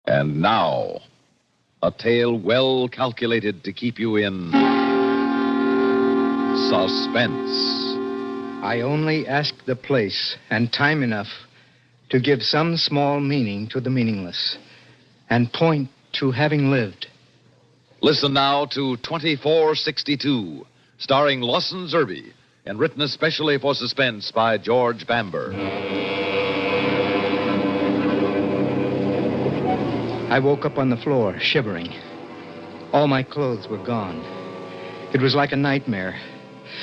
And now, a tale well calculated to keep you in suspense. I only ask the place and time enough to give some small meaning to the meaningless and point to having lived. Listen now to 2462, starring Lawson Zerbe, and written especially for suspense by George Bamber. I woke up on the floor, shivering. All my clothes were gone. It was like a nightmare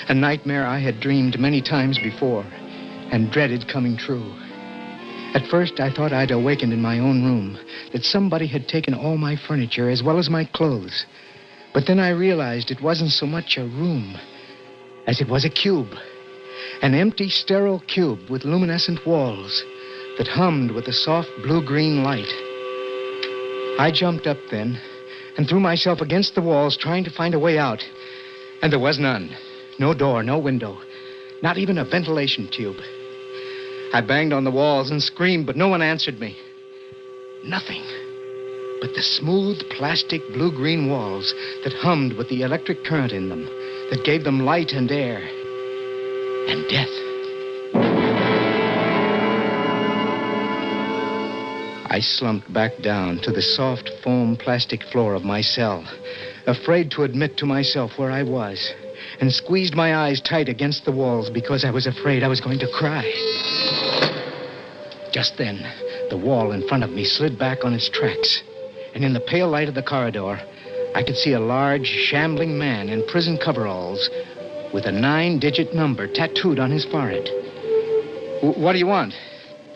I had dreamed many times before and dreaded coming true. At first, I thought I'd awakened in my own room, that somebody had taken all my furniture as well as my clothes. But then I realized it wasn't so much a room as it was a cube. An empty, sterile cube with luminescent walls that hummed with a soft blue-green light. I jumped up then and threw myself against the walls trying to find a way out. And there was none. No door, no window, not even a ventilation tube. I banged on the walls and screamed, but no one answered me. Nothing but the smooth plastic blue-green walls that hummed with the electric current in them, that gave them light and air and death. I slumped back down to the soft foam plastic floor of my cell, afraid to admit to myself where I was, and squeezed my eyes tight against the walls because I was afraid I was going to cry. Just then, the wall in front of me slid back on its tracks, and in the pale light of the corridor, I could see a large, shambling man in prison coveralls with a 9-digit number tattooed on his forehead. What do you want?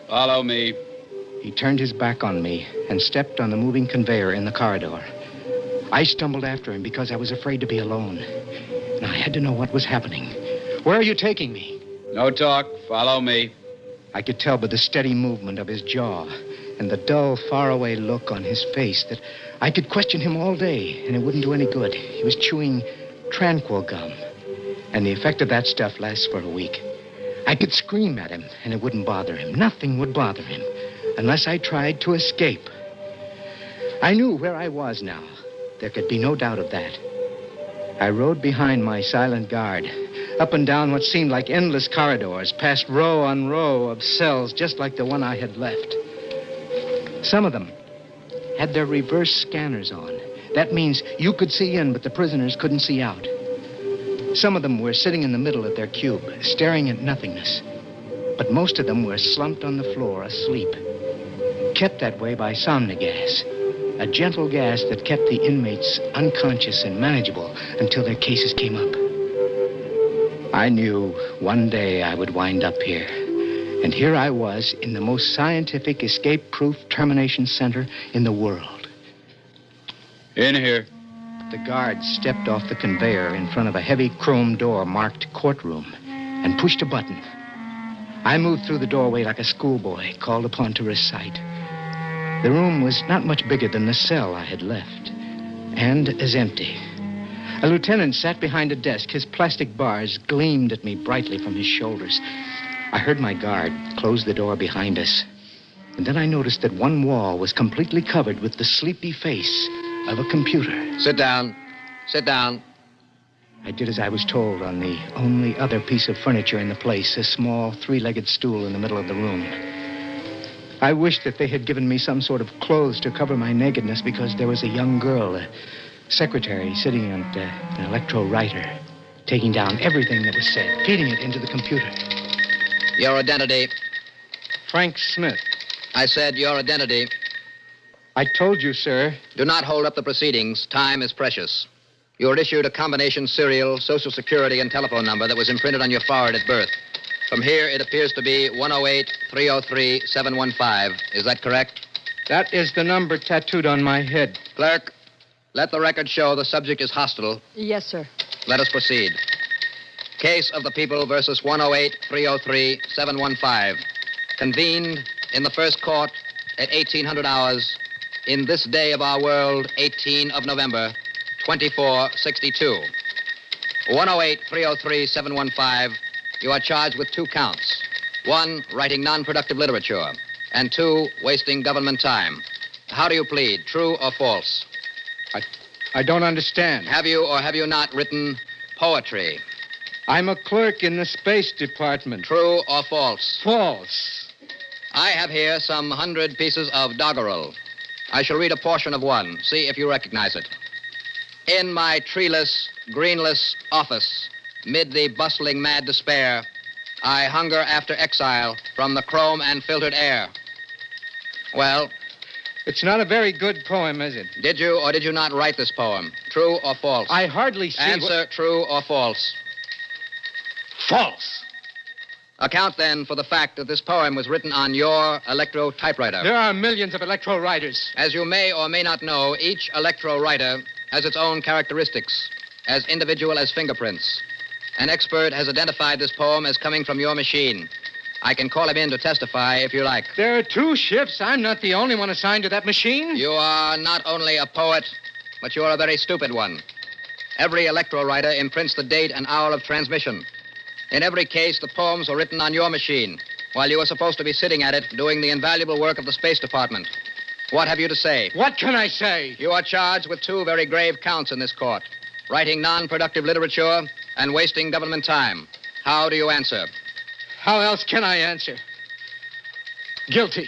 Follow me. He turned his back on me and stepped on the moving conveyor in the corridor. I stumbled after him because I was afraid to be alone. And I had to know what was happening. Where are you taking me? No talk. Follow me. I could tell by the steady movement of his jaw and the dull, faraway look on his face that I could question him all day, and it wouldn't do any good. He was chewing Tranquil gum, and the effect of that stuff lasts for a week. I could scream at him, and it wouldn't bother him. Nothing would bother him unless I tried to escape. I knew where I was now. There could be no doubt of that. I rode behind my silent guard, up and down what seemed like endless corridors, past row on row of cells just like the one I had left. Some of them had their reverse scanners on. That means you could see in, but the prisoners couldn't see out. Some of them were sitting in the middle of their cube, staring at nothingness. But most of them were slumped on the floor, asleep, kept that way by somnogas, a gentle gas that kept the inmates unconscious and manageable until their cases came up. I knew one day I would wind up here. And here I was in the most scientific, escape-proof termination center in the world. In here. The guard stepped off the conveyor in front of a heavy chrome door marked courtroom and pushed a button. I moved through the doorway like a schoolboy called upon to recite. The room was not much bigger than the cell I had left, and as empty. A lieutenant sat behind a desk. His plastic bars gleamed at me brightly from his shoulders. I heard my guard close the door behind us, and then I noticed that one wall was completely covered with the sleepy face of a computer. Sit down. Sit down. I did as I was told on the only other piece of furniture in the place, a small three-legged stool in the middle of the room. I wished that they had given me some sort of clothes to cover my nakedness because there was a young girl, a secretary, sitting on an electro-writer, taking down everything that was said, feeding it into the computer. Your identity. Frank Smith. I said your identity. I told you, sir. Do not hold up the proceedings. Time is precious. You were issued a combination serial, social security, and telephone number that was imprinted on your forehead at birth. From here, it appears to be 108-303-715. Is that correct? That is the number tattooed on my head. Clerk, let the record show the subject is hostile. Yes, sir. Let us proceed. Case of the People versus 108-303-715. Convened in the first court at 1800 hours in this day of our world, 18 of November, 2462. 108-303-715, you are charged with 2 counts. 1, writing non-productive literature, and 2, wasting government time. How do you plead, true or false? I don't understand. Have you or have you not written poetry? I'm a clerk in the Space Department. True or false? False. I have here some 100 pieces of doggerel. I shall read a portion of one. See if you recognize it. In my treeless, greenless office, mid the bustling mad despair, I hunger after exile from the chrome and filtered air. Well, It's not a very good poem, is it? did you or did you not write this poem? True or false? I hardly see... Answer, true or false? False. Account, then, for the fact that this poem was written on your electro typewriter. There are millions of electro writers. As you may or may not know, each electro writer has its own characteristics, as individual as fingerprints. An expert has identified this poem as coming from your machine. I can call him in to testify if you like. There are 2 ships. I'm not the only one assigned to that machine. You are not only a poet, but you are a very stupid one. Every electro writer imprints the date and hour of transmission. In every case, the poems were written on your machine, while you were supposed to be sitting at it doing the invaluable work of the Space Department. What have you to say? What can I say? You are charged with 2 very grave counts in this court. Writing non-productive literature and wasting government time. How do you answer? How else can I answer? Guilty.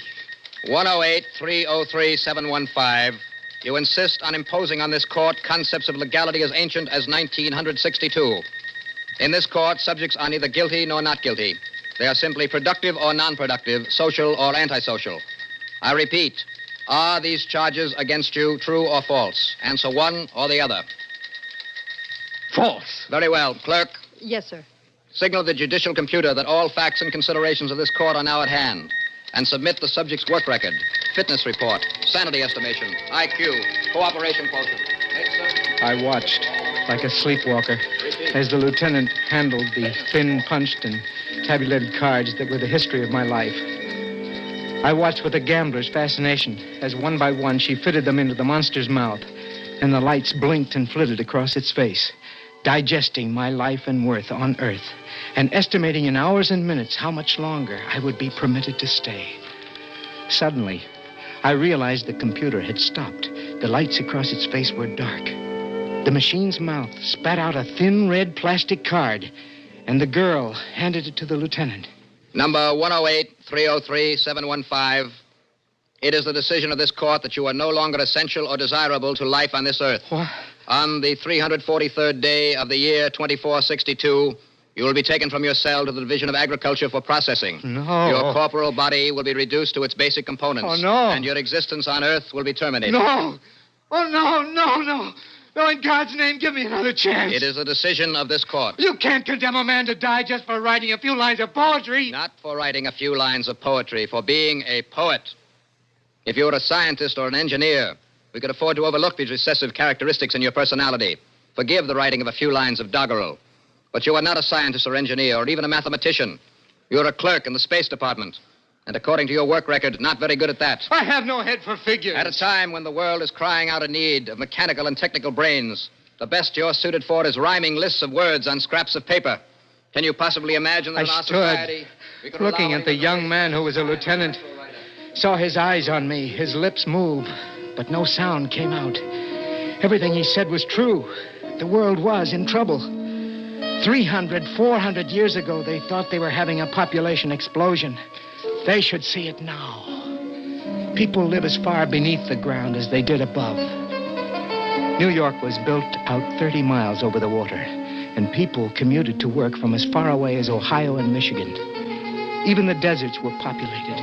108-303-715. You insist on imposing on this court concepts of legality as ancient as 1962. In this court, subjects are neither guilty nor not guilty. They are simply productive or non-productive, social or antisocial. I repeat, are these charges against you true or false? Answer one or the other. False. Very well. Clerk, Yes, sir. signal the judicial computer that all facts and considerations of this court are now at hand. And submit the subject's work record, fitness report, sanity estimation, IQ, cooperation quotient. I watched, like a sleepwalker, as the lieutenant handled the thin, punched, and tabulated cards that were the history of my life. I watched with a gambler's fascination as one by one she fitted them into the monster's mouth, and the lights blinked and flitted across its face, digesting my life and worth on Earth, and estimating in hours and minutes how much longer I would be permitted to stay. Suddenly, I realized the computer had stopped. The lights across its face were dark. The machine's mouth spat out a thin red plastic card, and the girl handed it to the lieutenant. Number 108-303-715. It is the decision of this court that you are no longer essential or desirable to life on this earth. What? On the 343rd day of the year 2462, you will be taken from your cell to the Division of Agriculture for processing. No. Your corporal body will be reduced to its basic components. Oh, no. And your existence on Earth will be terminated. No! Oh, no, no, no. No, in God's name, give me another chance. It is the decision of this court. You can't condemn a man to die just for writing a few lines of poetry. Not for writing a few lines of poetry, for being a poet. If you were a scientist or an engineer, we could afford to overlook these recessive characteristics in your personality. Forgive the writing of a few lines of doggerel. But you are not a scientist or engineer or even a mathematician. You're a clerk in the Space Department. And according to your work record, not very good at that. I have no head for figures. At a time when the world is crying out in need of mechanical and technical brains, the best you're suited for is rhyming lists of words on scraps of paper. Can you possibly imagine that in I our stood society we could looking allow at the young man who was a lieutenant. Saw his eyes on me, his lips move, but no sound came out. Everything he said was true. The world was in trouble. 300, 400 years ago, they thought they were having a population explosion. They should see it now. People live as far beneath the ground as they did above. New York was built out 30 miles over the water, and people commuted to work from as far away as Ohio and Michigan. Even the deserts were populated.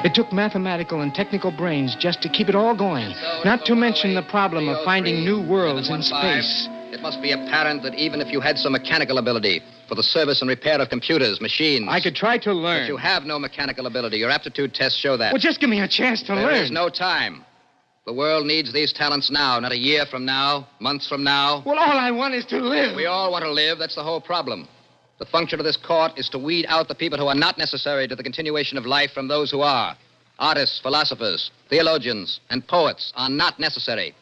It took mathematical and technical brains just to keep it all going, not to mention the problem of finding new worlds in space. It must be apparent that even if you had some mechanical ability for the service and repair of computers, machines... I could try to learn. But you have no mechanical ability. Your aptitude tests show that. Well, just give me a chance to learn. There is no time. The world needs these talents now, not a year from now, months from now. Well, all I want is to live. We all want to live. That's the whole problem. The function of this court is to weed out the people who are not necessary to the continuation of life from those who are. Artists, philosophers, theologians, and poets are not necessary.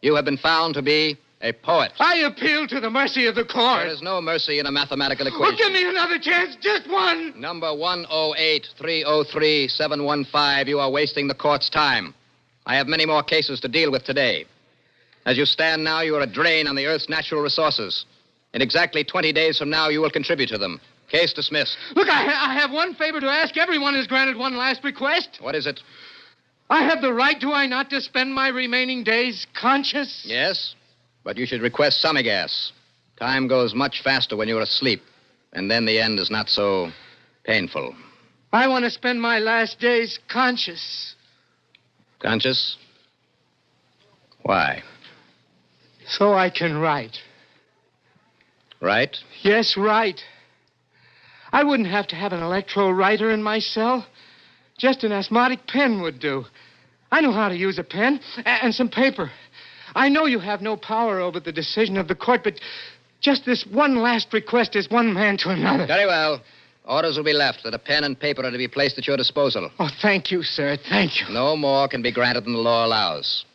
You have been found to be a poet. I appeal to the mercy of the court. There is no mercy in a mathematical Well, equation. give me another chance, just one. Number 108-303-715, you are wasting the court's time. I have many more cases to deal with today. As you stand now, you are a drain on the Earth's natural resources. In exactly 20 days from now, you will contribute to them. Case dismissed. Look, I have one favor to ask. Everyone is granted one last request. What is it? I have the right, do I not, to spend my remaining days conscious? Yes, but you should request semi-gas. Time goes much faster when you're asleep, and then the end is not so painful. I want to spend my last days conscious. Conscious? Why? So I can write. Right? Yes, write. I wouldn't have to have an electro-writer in my cell. Just an asthmatic pen would do. I know how to use a pen and some paper. I know you have no power over the decision of the court, but just this one last request is one man to another. Very well. Orders will be left that a pen and paper are to be placed at your disposal. Oh, thank you, sir. Thank you. No more can be granted than the law allows.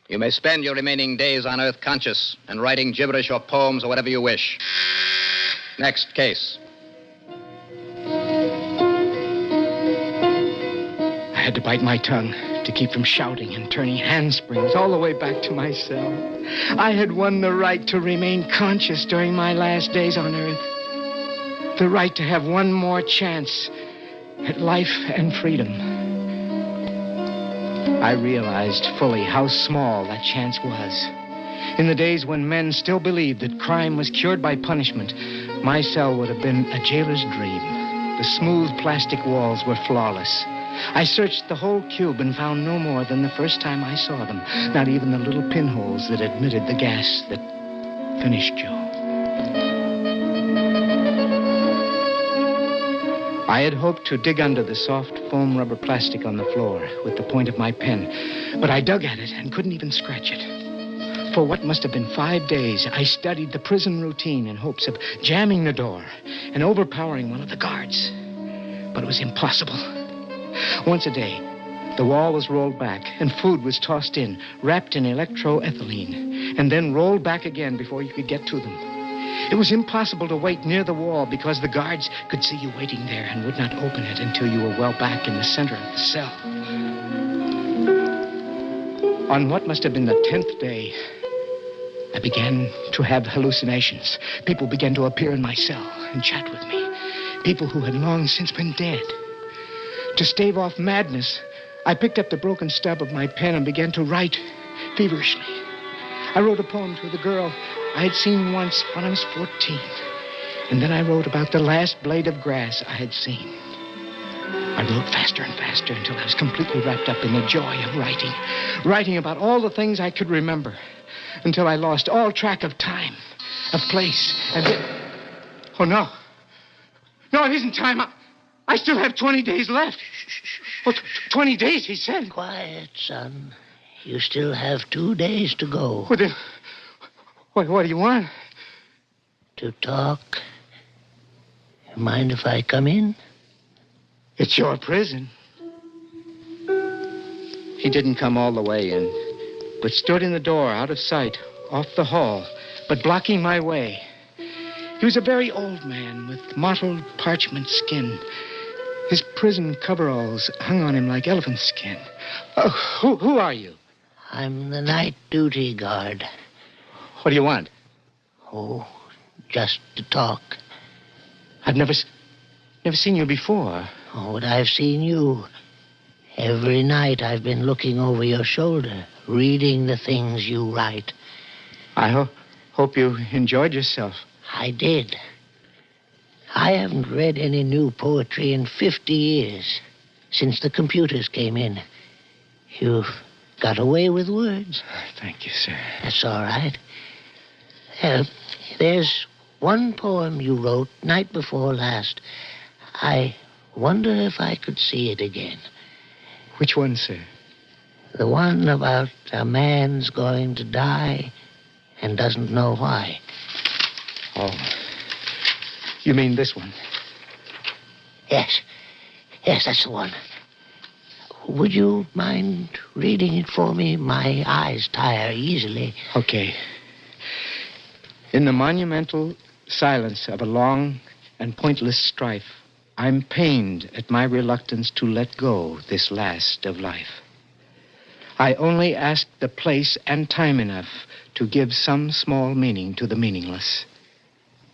You may spend your remaining days on Earth conscious and writing gibberish or poems or whatever you wish. Next case. I had to bite my tongue to keep from shouting and turning handsprings all the way back to my cell. I had won the right to remain conscious during my last days on Earth. The right to have one more chance at life and freedom. I realized fully how small that chance was. In the days when men still believed that crime was cured by punishment, my cell would have been a jailer's dream. The smooth plastic walls were flawless. I searched the whole cube and found no more than the first time I saw them, not even the little pinholes that admitted the gas that finished you. I had hoped to dig under the soft foam rubber plastic on the floor with the point of my pen, but I dug at it and couldn't even scratch it. For what must have been 5 days, I studied the prison routine in hopes of jamming the door and overpowering one of the guards. But it was impossible. Once a day, the wall was rolled back and food was tossed in, wrapped in electroethylene, and then rolled back again before you could get to them. It was impossible to wait near the wall because the guards could see you waiting there and would not open it until you were well back in the center of the cell. On what must have been the 10th day, I began to have hallucinations. People began to appear in my cell and chat with me. People who had long since been dead. To stave off madness, I picked up the broken stub of my pen and began to write feverishly. I wrote a poem to the girl I had seen once when I was 14. And then I wrote about the last blade of grass I had seen. I wrote faster and faster until I was completely wrapped up in the joy of writing. Writing about all the things I could remember. Until I lost all track of time, of place, and then... Oh, no. No, it isn't time. I still have 20 days left. Oh, 20 days, he said. Quiet, son. You still have 2 days to go. Well, then, what do you want? To talk. Mind if I come in? It's your prison. He didn't come all the way in, but stood in the door, out of sight, off the hall, but blocking my way. He was a very old man with mottled parchment skin. His prison coveralls hung on him like elephant skin. Oh, who are you? I'm the night duty guard. What do you want? Oh, just to talk. I've never seen you before. Oh, but I've seen you. Every night I've been looking over your shoulder, reading the things you write. I hope you enjoyed yourself. I did. I haven't read any new poetry in 50 years, since the computers came in. You've got away with words. Thank you, sir. That's all right. There's one poem you wrote night before last. I wonder if I could see it again. Which one, sir? The one about a man's going to die and doesn't know why. Oh. You mean this one? Yes. Yes, that's the one. Would you mind reading it for me? My eyes tire easily. Okay. In the monumental silence of a long and pointless strife, I'm pained at my reluctance to let go this last of life. I only asked the place and time enough to give some small meaning to the meaningless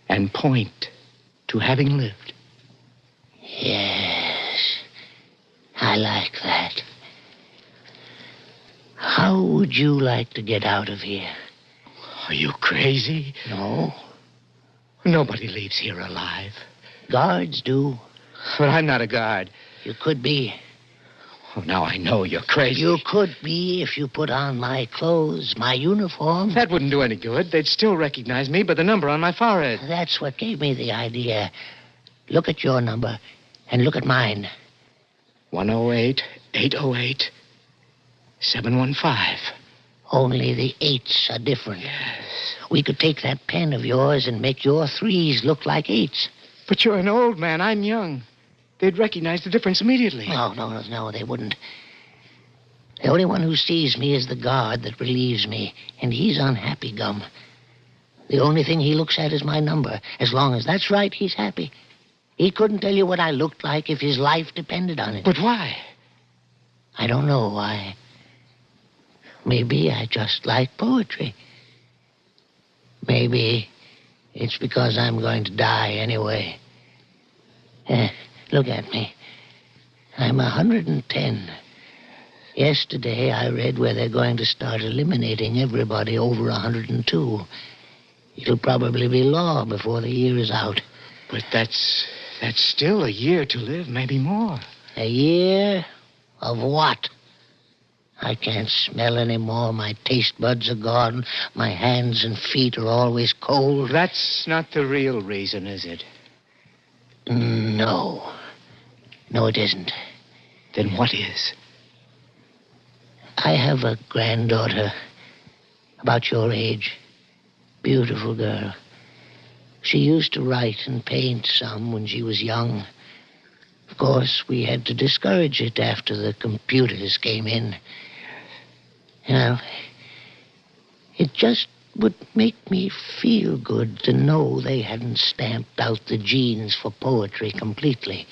and point to having lived. Yes, I like that. How would you like to get out of here? Are you crazy? No, Nobody leaves here alive. guards do. But I'm not a guard. You could be. Oh, now I know you're crazy. You could be if you put on my clothes, my uniform. That wouldn't do any good. They'd still recognize me by the number on my forehead. That's what gave me the idea. Look at your number and look at mine. 108, 808, 715. Only the 8s are different. Yes. We could take that pen of yours and make your 3s look like 8s. But you're an old man. I'm young. They'd recognize the difference immediately. No, they wouldn't. The only one who sees me is the guard that relieves me, and he's unhappy, Gum. The only thing he looks at is my number. As long as that's right, he's happy. He couldn't tell you what I looked like if his life depended on it. But why? I don't know why. Maybe I just like poetry. Maybe it's because I'm going to die anyway. Look at me. I'm 110. Yesterday, I read where they're going to start eliminating everybody over 102. It'll probably be law before the year is out. But that's still a year to live, maybe more. A year of what? I can't smell anymore. My taste buds are gone. My hands and feet are always cold. That's not the real reason, is it? No. No, it isn't. Then what is? I have a granddaughter about your age. Beautiful girl. She used to write and paint some when she was young. Of course, we had to discourage it after the computers came in. You know, it just would make me feel good to know they hadn't stamped out the genes for poetry completely.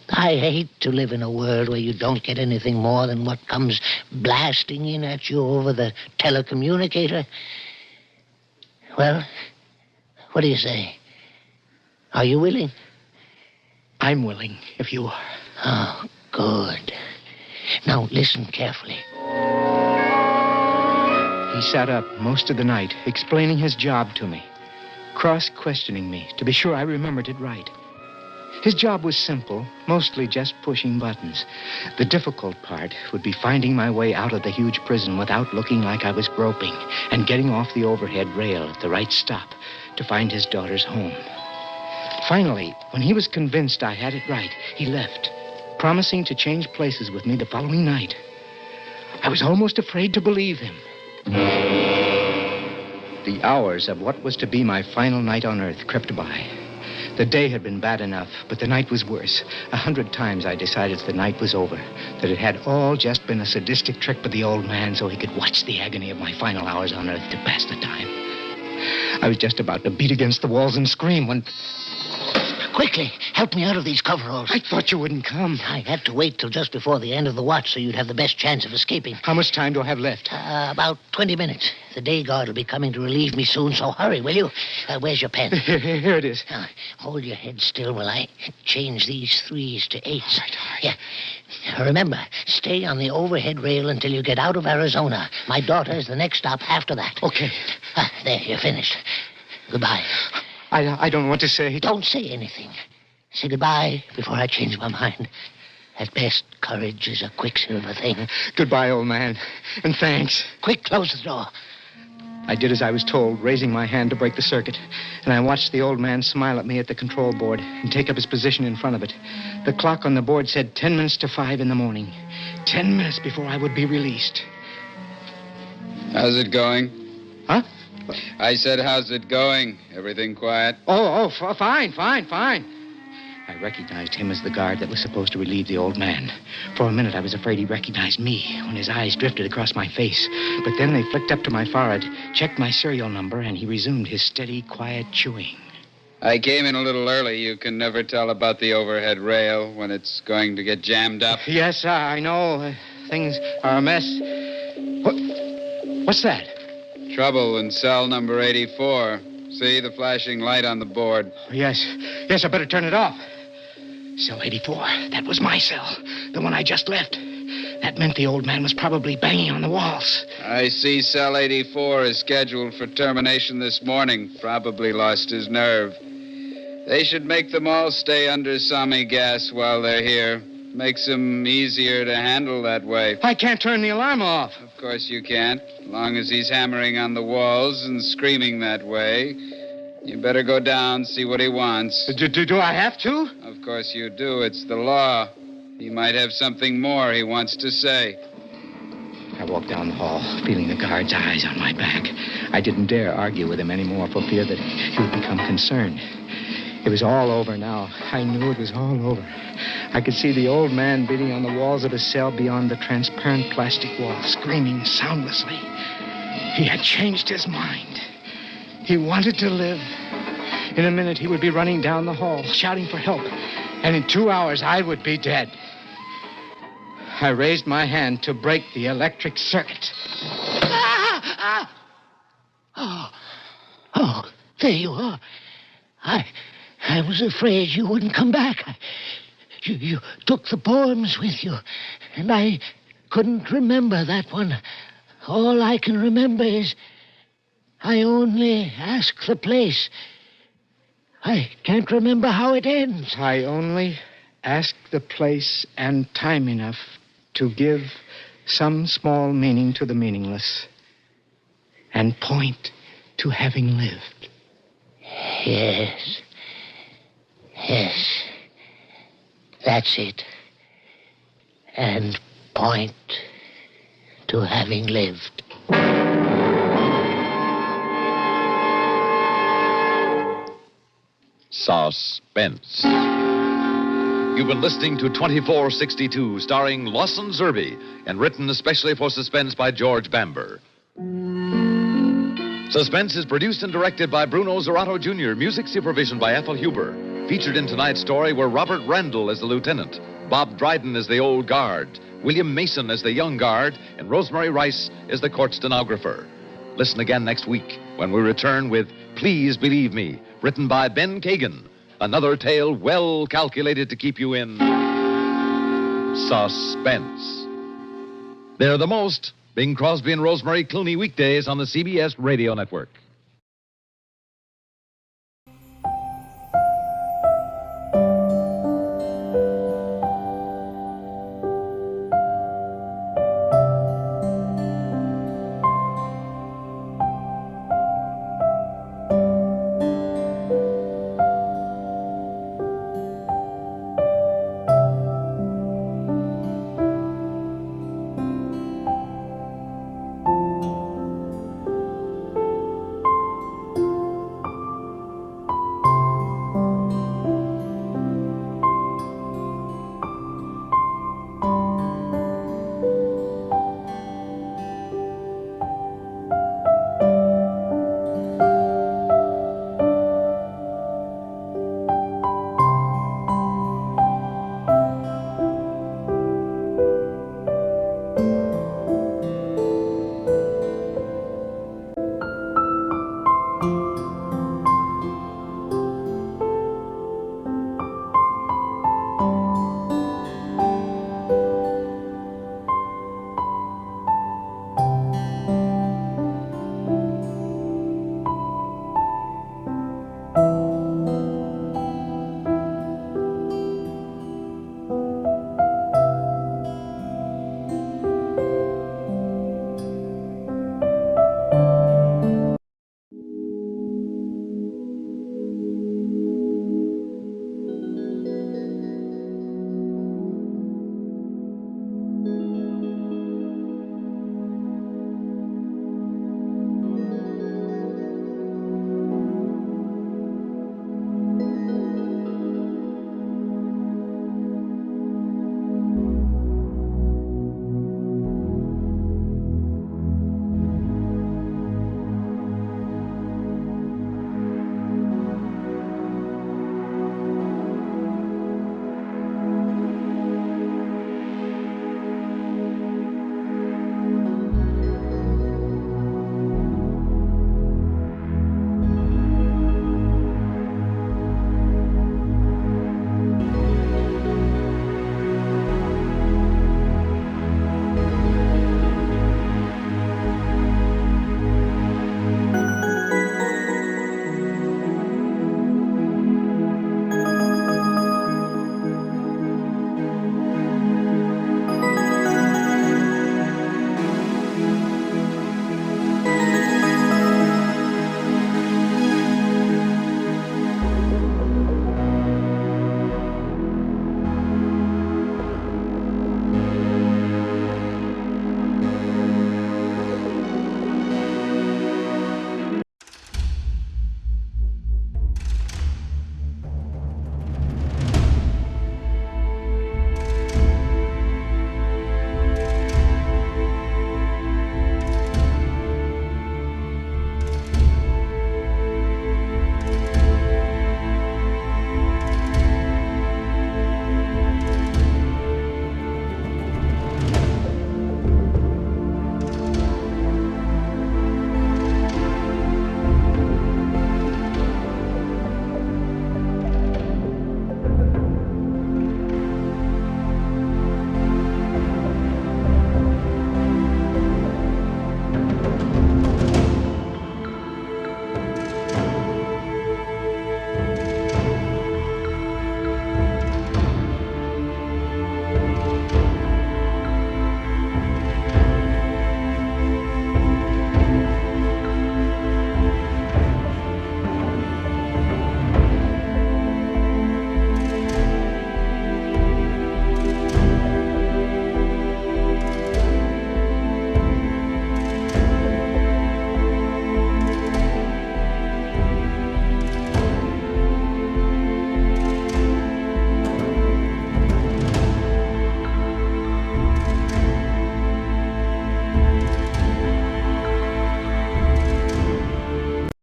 I hate to live in a world where you don't get anything more than what comes blasting in at you over the telecommunicator. Well, what do you say? Are you willing? I'm willing, if you are. Oh, good. Now, listen carefully. He sat up most of the night, explaining his job to me, cross-questioning me to be sure I remembered it right. His job was simple, mostly just pushing buttons. The difficult part would be finding my way out of the huge prison without looking like I was groping and getting off the overhead rail at the right stop to find his daughter's home. Finally, when he was convinced I had it right, he left, promising to change places with me the following night. I was almost afraid to believe him. The hours of what was to be my final night on Earth crept by. The day had been bad enough, but the night was worse. 100 times I decided the night was over, that it had all just been a sadistic trick by the old man so he could watch the agony of my final hours on Earth to pass the time. I was just about to beat against the walls and scream when... Quickly, help me out of these coveralls. I thought you wouldn't come. I had to wait till just before the end of the watch so you'd have the best chance of escaping. How much time do I have left? About 20 minutes. The day guard will be coming to relieve me soon, so hurry, will you? Where's your pen? Here it is. Hold your head still while I change these 3s to 8s. All right. Yeah. Remember, stay on the overhead rail until you get out of Arizona. My daughter is the next stop after that. Okay. There, you're finished. Goodbye. I don't want to say... Don't say anything. Say goodbye before I change my mind. At best, courage is a quicksilver thing. Goodbye, old man. And thanks. Quick, close the door. I did as I was told, raising my hand to break the circuit. And I watched the old man smile at me at the control board and take up his position in front of it. The clock on the board said 10 minutes to 5 in the morning. 10 minutes before I would be released. How's it going? Huh? I said, how's it going? Everything quiet? Fine. I recognized him as the guard that was supposed to relieve the old man. For a minute, I was afraid he recognized me when his eyes drifted across my face. But then they flicked up to my forehead, checked my serial number, and he resumed his steady, quiet chewing. I came in a little early. You can never tell about the overhead rail when it's going to get jammed up. Yes, I know. Things are a mess. What's that? Trouble in cell number 84. See the flashing light on the board? Yes, I better turn it off. Cell 84. That was my cell. The one I just left. That meant the old man was probably banging on the walls. I see cell 84 is scheduled for termination this morning. Probably lost his nerve. They should make them all stay under Sami gas while they're here. Makes them easier to handle that way. I can't turn the alarm off. Of course you can't. As long as he's hammering on the walls and screaming that way. You better go down, see what he wants. Do I have to? Of course you do. It's the law. He might have something more he wants to say. I walked down the hall, feeling the guard's eyes on my back. I didn't dare argue with him anymore for fear that he would become concerned. It was all over now. I knew it was all over. I could see the old man beating on the walls of his cell beyond the transparent plastic wall, screaming soundlessly. He had changed his mind. He wanted to live. In a minute, he would be running down the hall, shouting for help. And in 2 hours, I would be dead. I raised my hand to break the electric circuit. Oh, there you are. I was afraid you wouldn't come back. You took the poems with you, and I couldn't remember that one. All I can remember is I only ask the place. I can't remember how it ends. I only ask the place and time enough to give some small meaning to the meaningless and point to having lived. Yes. That's it. And point to having lived. Suspense. You've been listening to 2462, starring Lawson Zerbe, and written especially for Suspense by George Bamber. Suspense is produced and directed by Bruno Zerato Jr., music supervision by Ethel Huber. Featured in tonight's story were Robert Randall as the lieutenant, Bob Dryden as the old guard, William Mason as the young guard, and Rosemary Rice as the court stenographer. Listen again next week when we return with Please Believe Me, written by Ben Kagan. Another tale well calculated to keep you in suspense. They're the most. Bing Crosby and Rosemary Clooney weekdays on the CBS Radio Network.